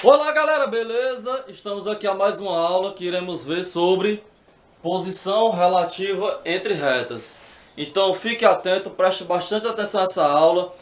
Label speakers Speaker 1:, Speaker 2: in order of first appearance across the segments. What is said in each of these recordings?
Speaker 1: Olá galera, beleza? Estamos aqui a mais uma aula que iremos ver sobre posição relativa entre retas. Então fique atento, preste bastante atenção a essa aula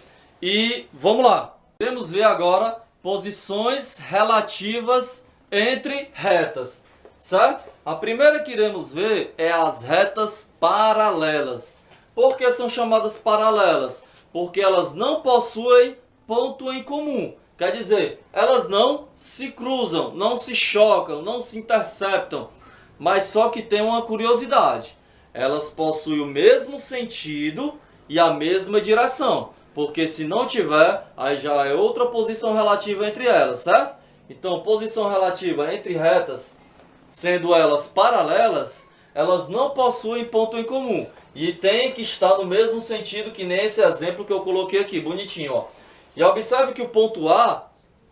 Speaker 1: e vamos lá. Iremos ver agora posições relativas entre retas, certo? A primeira que iremos ver é as retas paralelas. Por que são chamadas paralelas? Porque elas não possuem ponto em comum. Quer dizer, elas não se cruzam, não se chocam, não se interceptam. Mas só que tem uma curiosidade. Elas possuem o mesmo sentido e a mesma direção. Porque se não tiver, aí já é outra posição relativa entre elas, certo? Então, posição relativa entre retas, sendo elas paralelas, elas não possuem ponto em comum. E tem que estar no mesmo sentido que nem esse exemplo que eu coloquei aqui, bonitinho, ó. E observe que o ponto A,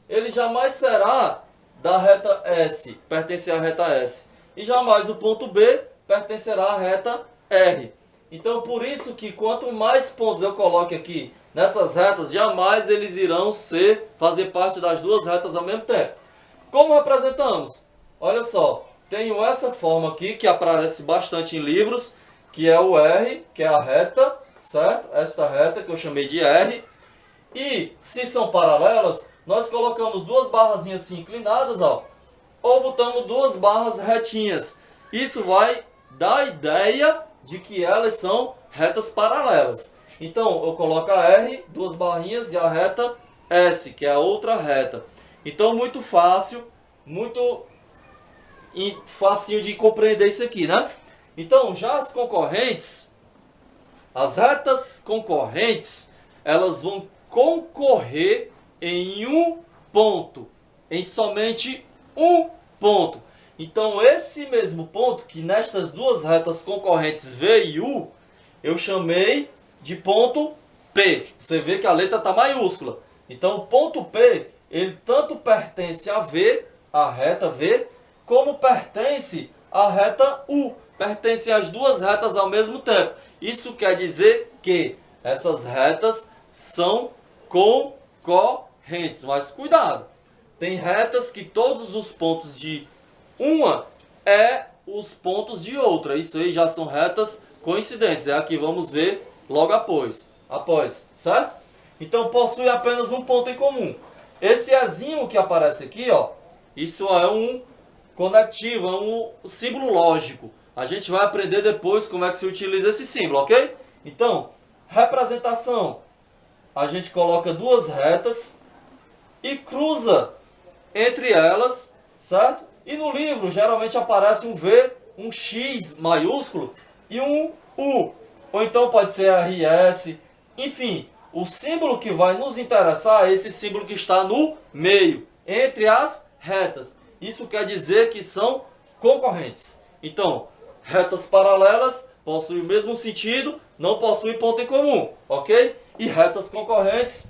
Speaker 1: ele jamais será da reta S, pertencer à reta S. E jamais o ponto B pertencerá à reta R. Então, por isso que quanto mais pontos eu coloque aqui nessas retas, jamais eles irão fazer parte das duas retas ao mesmo tempo. Como representamos? Olha só, tenho essa forma aqui, que aparece bastante em livros, que é o R, que é a reta, certo? Esta reta que eu chamei de R. E se são paralelas, nós colocamos duas barrazinhas assim inclinadas, ó, ou botamos duas barras retinhas. Isso vai dar a ideia de que elas são retas paralelas. Então, eu coloco a R, duas barrinhas, e a reta S, que é a outra reta. Então, muito fácil, muito facinho de compreender isso aqui, né? Então, já as concorrentes, as retas concorrentes, elas vão concorrer em um ponto, em somente um ponto. Então esse mesmo ponto, que nestas duas retas concorrentes V e U, eu chamei de ponto P. Você vê que a letra está maiúscula. Então o ponto P, ele tanto pertence a V, a reta V, como pertence à reta U. Pertence às duas retas ao mesmo tempo. Isso quer dizer que essas retas são concorrentes, mas cuidado, tem retas que todos os pontos de uma é os pontos de outra, isso aí já são retas coincidentes, é a que vamos ver logo após, certo? Então possui apenas um ponto em comum. Esse Ezinho que aparece aqui, ó, isso é um conectivo, é um símbolo lógico. A gente vai aprender depois como é que se utiliza esse símbolo, ok? Então, representação. A gente coloca duas retas e cruza entre elas, certo? E no livro geralmente aparece um V, um X maiúsculo e um U. Ou então pode ser RS. Enfim, o símbolo que vai nos interessar é esse símbolo que está no meio, entre as retas. Isso quer dizer que são concorrentes. Então, retas paralelas possuem o mesmo sentido, não possuem ponto em comum, ok? E retas concorrentes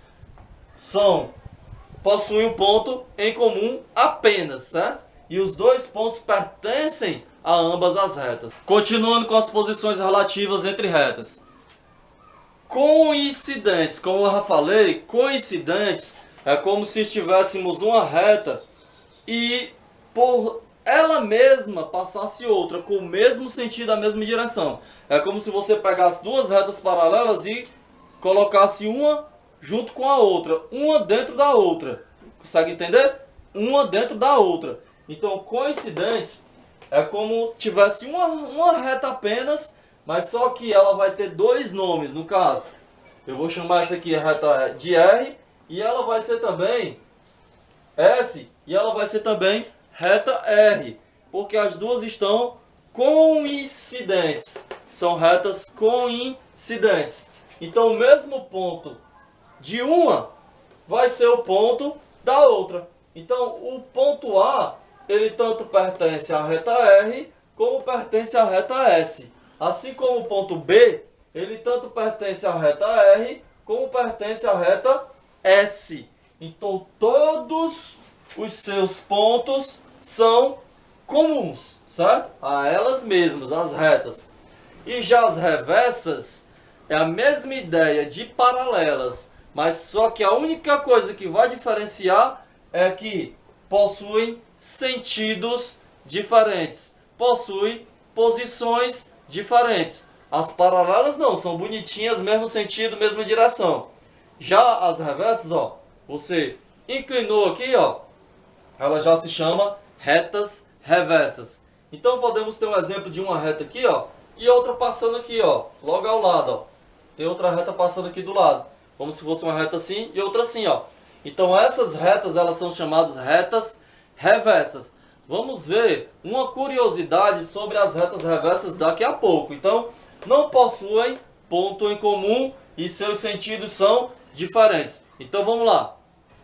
Speaker 1: possuem um ponto em comum apenas, certo? E os dois pontos pertencem a ambas as retas. Continuando com as posições relativas entre retas. Coincidentes, como eu já falei, coincidentes é como se tivéssemos uma reta e por ela mesma passasse outra, com o mesmo sentido, a mesma direção. É como se você pegasse duas retas paralelas e colocasse uma junto com a outra, uma dentro da outra. Consegue entender? Uma dentro da outra. Então, coincidentes é como tivesse uma reta apenas, mas só que ela vai ter dois nomes, no caso. Eu vou chamar essa aqui a reta de R, e ela vai ser também S, e ela vai ser também reta R, porque as duas estão coincidentes. São retas coincidentes. Então, o mesmo ponto de uma vai ser o ponto da outra. Então, o ponto A, ele tanto pertence à reta R, como pertence à reta S. Assim como o ponto B, ele tanto pertence à reta R, como pertence à reta S. Então, todos os seus pontos são comuns, certo? A elas mesmas, as retas. E já as reversas é a mesma ideia de paralelas, mas só que a única coisa que vai diferenciar é que possuem sentidos diferentes, possuem posições diferentes. As paralelas não, são bonitinhas, mesmo sentido, mesma direção. Já as reversas, ó, você inclinou aqui, ó, ela já se chama retas reversas. Então podemos ter um exemplo de uma reta aqui, ó, e outra passando aqui, ó, logo ao lado, ó. Tem outra reta passando aqui do lado, como se fosse uma reta assim e outra assim, ó. Então essas retas, elas são chamadas retas reversas. Vamos ver uma curiosidade sobre as retas reversas daqui a pouco. Então, não possuem ponto em comum e seus sentidos são diferentes. Então vamos lá.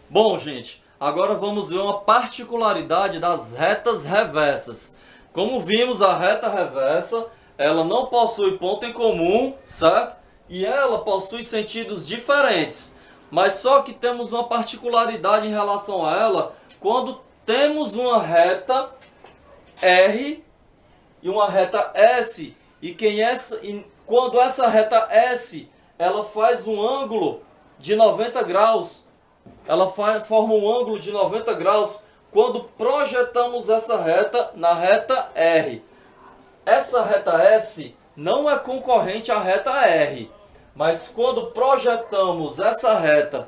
Speaker 1: Bom, gente, agora vamos ver uma particularidade das retas reversas. Como vimos, a reta reversa, ela não possui ponto em comum, certo? E ela possui sentidos diferentes. Mas só que temos uma particularidade em relação a ela quando temos uma reta R e uma reta S. E quando essa reta S, ela faz um ângulo de 90 graus, ela forma um ângulo de 90 graus quando projetamos essa reta na reta R. Essa reta S não é concorrente à reta R, mas quando projetamos essa reta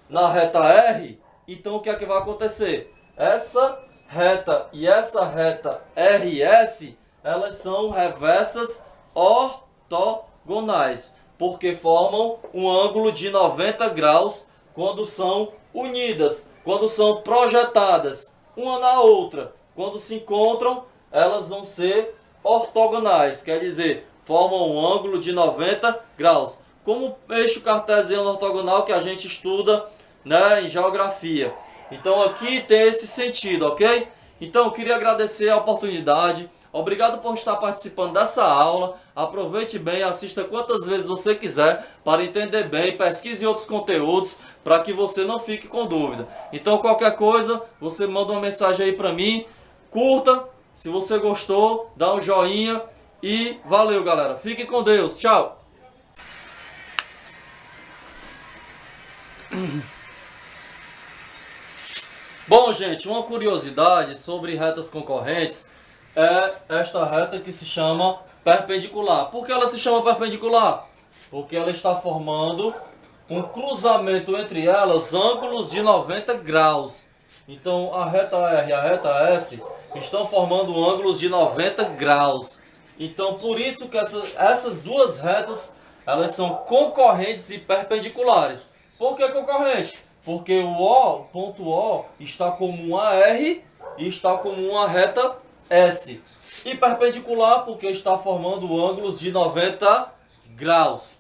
Speaker 1: na reta R, então o que é que vai acontecer? Essa reta e essa reta RS, elas são reversas ortogonais, porque formam um ângulo de 90 graus quando são unidas, quando são projetadas uma na outra. Quando se encontram, elas vão ser ortogonais, quer dizer, formam um ângulo de 90 graus. Como o eixo cartesiano ortogonal que a gente estuda, né, em geografia. Então aqui tem esse sentido, ok? Então eu queria agradecer a oportunidade. Obrigado por estar participando dessa aula. Aproveite bem, assista quantas vezes você quiser para entender bem, pesquise outros conteúdos para que você não fique com dúvida. Então qualquer coisa, você manda uma mensagem aí para mim, curta, se você gostou, dá um joinha e valeu, galera. Fique com Deus. Tchau. Bom, gente, uma curiosidade sobre retas concorrentes é esta reta que se chama perpendicular. Por que ela se chama perpendicular? Porque ela está formando um cruzamento entre elas, ângulos de 90 graus. Então a reta R e a reta S estão formando ângulos de 90 graus. Então por isso que essas duas retas, elas são concorrentes e perpendiculares. Por que concorrente? Porque o ponto O está como um AR e está como uma reta S. E perpendicular porque está formando ângulos de 90 graus.